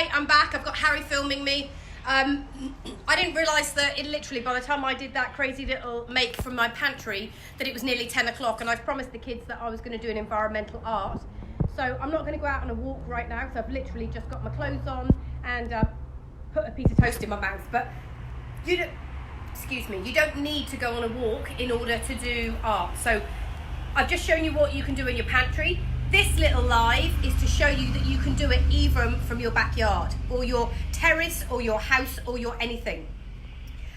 Right, I'm back. I've got Harry filming me. I didn't realise that it literally, by the time I did that crazy little make from my pantry, that it was nearly 10 o'clock, and I've promised the kids that I was going to do an environmental art. So I'm not going to go out on a walk right now, so I've literally just got my clothes on and put a piece of toast in my mouth. But you don't, excuse me, you don't need to go on a walk in order to do art. So I've just shown you what you can do in your pantry. This little live is to show you that you can do it even from your backyard or your terrace or your house or your anything.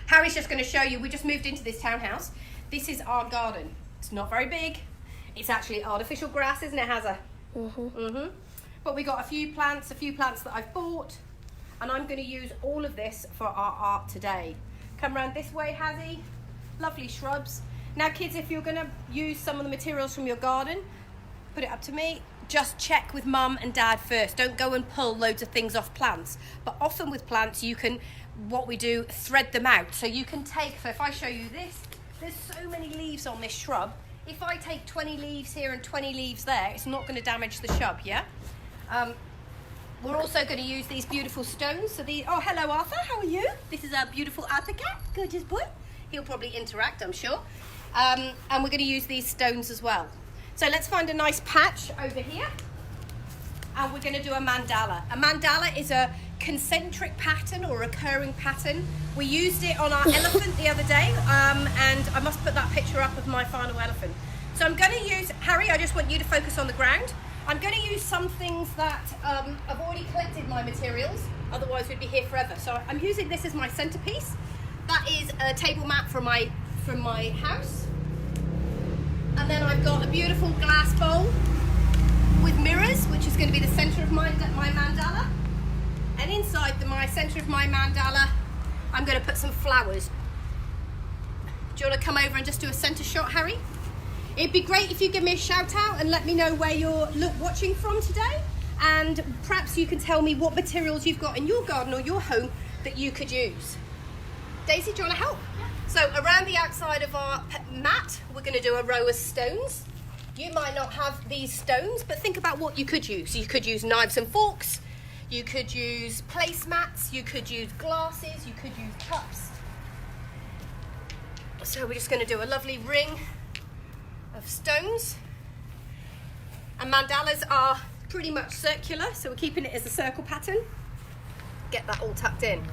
Harry's just going to show you, we just moved into this townhouse. This is our garden. It's not very big. It's actually artificial grass, isn't it, Hazza? But we got a few plants that I've bought, and I'm going to use all of this for our art today. Come round this way, Hazzy. Lovely shrubs. Now kids, if you're going to use some of the materials from your garden, put it up to me. Just check with mum and dad first. Don't go and pull loads of things off plants. But often with plants, you can, what we do, thread them out. So you can take, so if I show you this, there's so many leaves on this shrub. If I take 20 leaves here and 20 leaves there, it's not going to damage the shrub, yeah? We're also going to use these beautiful stones. So these, oh, hello Arthur, how are you? This is our beautiful Arthur cat, gorgeous boy. He'll probably interact, I'm sure. And we're going to use these stones as well. So let's find a nice patch over here, and we're going to do a mandala. A mandala is a concentric pattern or recurring pattern. We used it on our elephant the other day, and I must put that picture up of my final elephant. So I'm going to use, Harry, I just want you to focus on the ground. I'm going to use some things that I've already collected my materials, otherwise we'd be here forever. So I'm using this as my centerpiece. That is a table mat from my house. And then I've got a beautiful glass bowl with mirrors, which is going to be the center of my mandala. And inside my center of my mandala, I'm going to put some flowers. Do you want to come over and just do a center shot, Harry? It'd be great if you give me a shout out and let me know where you're watching from today. And perhaps you can tell me what materials you've got in your garden or your home that you could use. Daisy, do you want to help? So around the outside of our mat, we're going to do a row of stones. You might not have these stones, but think about what you could use. You could use knives and forks. You could use placemats. You could use glasses. You could use cups. So we're just going to do a lovely ring of stones. And mandalas are pretty much circular, so we're keeping it as a circle pattern. Get that all tucked in.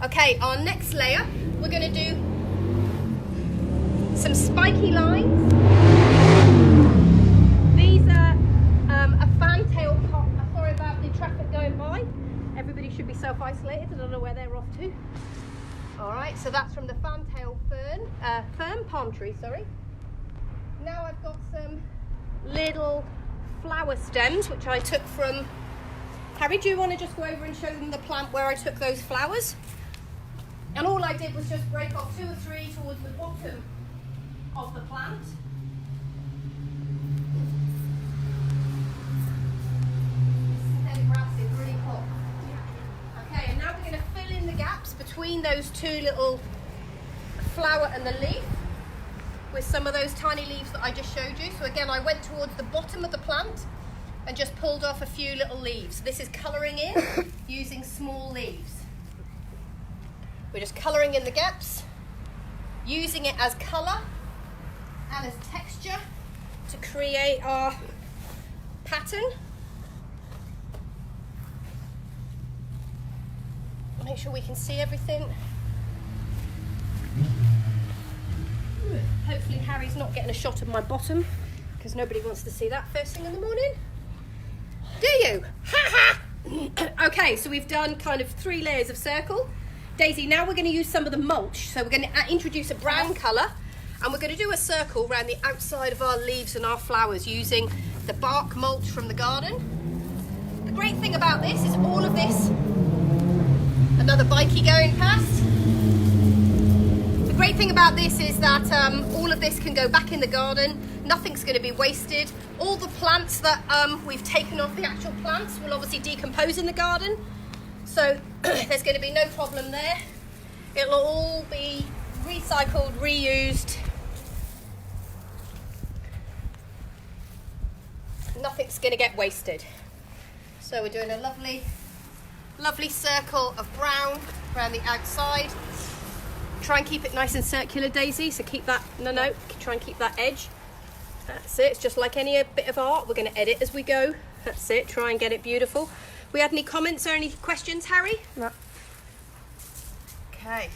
Okay, our next layer, we're going to do some spiky lines. These are a fantail pot. Sorry about the traffic going by. Everybody should be self-isolated. I don't know where they're off to. All right, so that's from the fantail palm tree, sorry. Now I've got some little flower stems, which I took from... Harry, do you want to just go over and show them the plant where I took those flowers? And all I did was just break off 2 or 3 towards the bottom of the plant. Synthetic grass is really hot. Okay, and now we're going to fill in the gaps between those 2 little flower and the leaf with some of those tiny leaves that I just showed you. So again, I went towards the bottom of the plant and just pulled off a few little leaves. This is colouring in using small leaves. We're just colouring in the gaps, using it as colour and as texture to create our pattern. Make sure we can see everything. Hopefully Harry's not getting a shot of my bottom, because nobody wants to see that first thing in the morning. Do you? Ha ha! Okay, so we've done kind of 3 layers of circle. Daisy, now we're going to use some of the mulch. So we're going to introduce a brown colour, and we're going to do a circle around the outside of our leaves and our flowers using the bark mulch from the garden. The great thing about this is all of this, another bikie going past. The great thing about this is that all of this can go back in the garden. Nothing's going to be wasted. All the plants that we've taken off the actual plants will obviously decompose in the garden. So there's going to be no problem there. It'll all be recycled, reused. Nothing's going to get wasted. So we're doing a lovely lovely circle of brown around the outside. Try and keep it nice and circular, Daisy, so keep that, try and keep that edge. That's it, it's just like any bit of art, we're going to edit as we go. That's it, try and get it beautiful. We had any comments or any questions, Harry? No. Okay,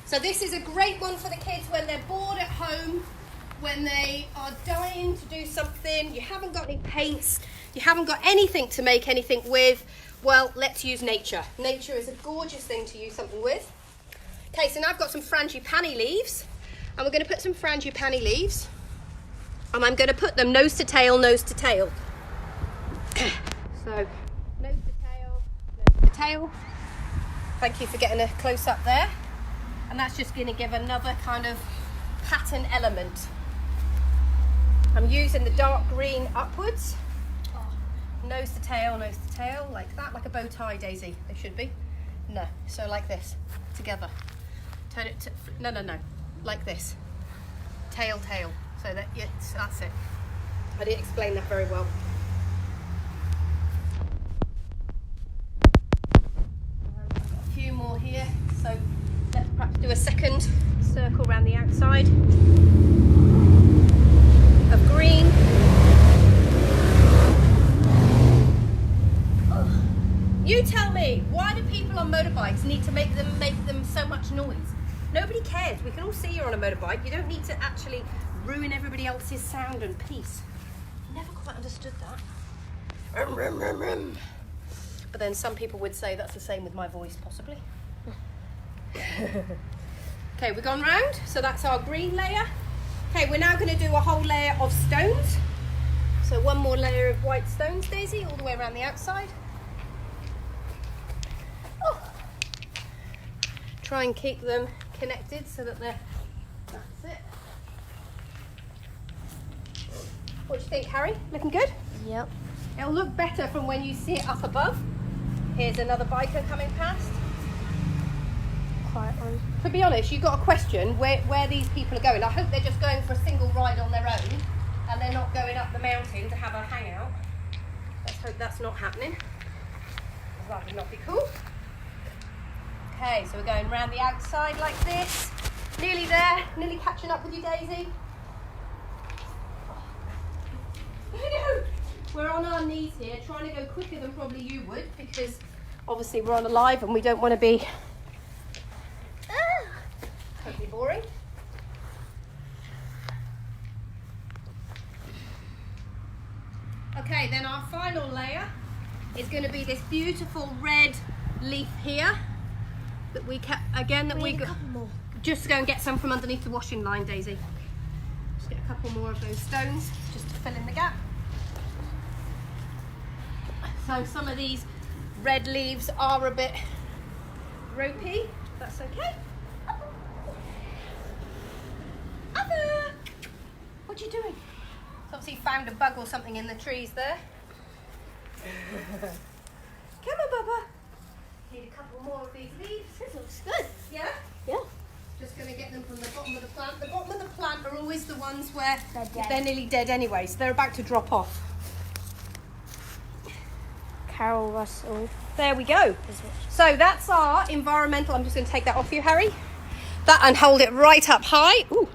so this is a great one for the kids when they're bored at home, when they are dying to do something, you haven't got any paints, you haven't got anything to make anything with. Well, let's use nature. Nature is a gorgeous thing to use something with. Okay, so now I've got some frangipani leaves, and we're going to put some frangipani leaves, and I'm going to put them nose to tail, nose to tail. So, nose to tail, nose to tail. Thank you for getting a close up there. And that's just going to give another kind of pattern element. I'm using the dark green upwards. Nose to tail, like that, like a bow tie, Daisy. They should be. No, so like this, together. Turn it to, no, like this. Tail, tail. So that, yes, that's it. I didn't explain that very well. A few more here, so let's perhaps do a second circle around the outside of green. You tell me, why do people on motorbikes need to make them so much noise? Nobody cares. We can all see you're on a motorbike. You don't need to actually ruin everybody else's sound and peace. Never quite understood that. But then some people would say that's the same with my voice, possibly. Okay, we've gone round. So that's our green layer. Okay, we're now going to do a whole layer of stones. So one more layer of white stones, Daisy, all the way around the outside. Try and keep them connected so that they're, that's it. What do you think, Harry? Looking good? Yep. It'll look better from when you see it up above. Here's another biker coming past. Quiet one. To be honest, you've got a question where these people are going. I hope they're just going for a single ride on their own and they're not going up the mountain to have a hangout. Let's hope that's not happening. That would not be cool. Okay, so we're going around the outside like this. Nearly there, nearly catching up with you, Daisy. We're on our knees here, trying to go quicker than probably you would, because obviously we're on a live and we don't want to be totally boring. Okay, then our final layer is going to be this beautiful red leaf here that we kept again. That we got. A couple more. Just go and get some from underneath the washing line, Daisy. Just get a couple more of those stones just to fill in the gap. So some of these red leaves are a bit ropey. That's okay. Other. What are you doing? So obviously found a bug or something in the trees there. Come on, Bubba. Need a couple more of these leaves. This looks good. Yeah? Yeah. Just going to get them from the bottom of the plant. The bottom of the plant are always the ones where They're nearly dead anyway, so they're about to drop off. Carol Russell. There we go. So that's our environmental. I'm just going to take that off you, Harry. That and hold it right up high. Ooh.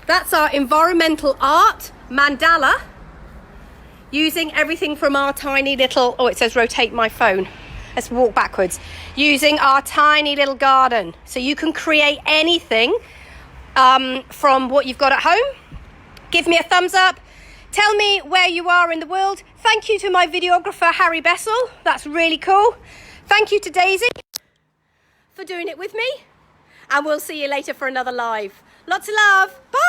That's our environmental art mandala. Using everything from our tiny little, oh, it says rotate my phone. Let's walk backwards. Using our tiny little garden. So you can create anything from what you've got at home. Give me a thumbs up. Tell me where you are in the world. Thank you to my videographer, Karen Bessell. That's really cool. Thank you to Daisy for doing it with me. And we'll see you later for another live. Lots of love. Bye.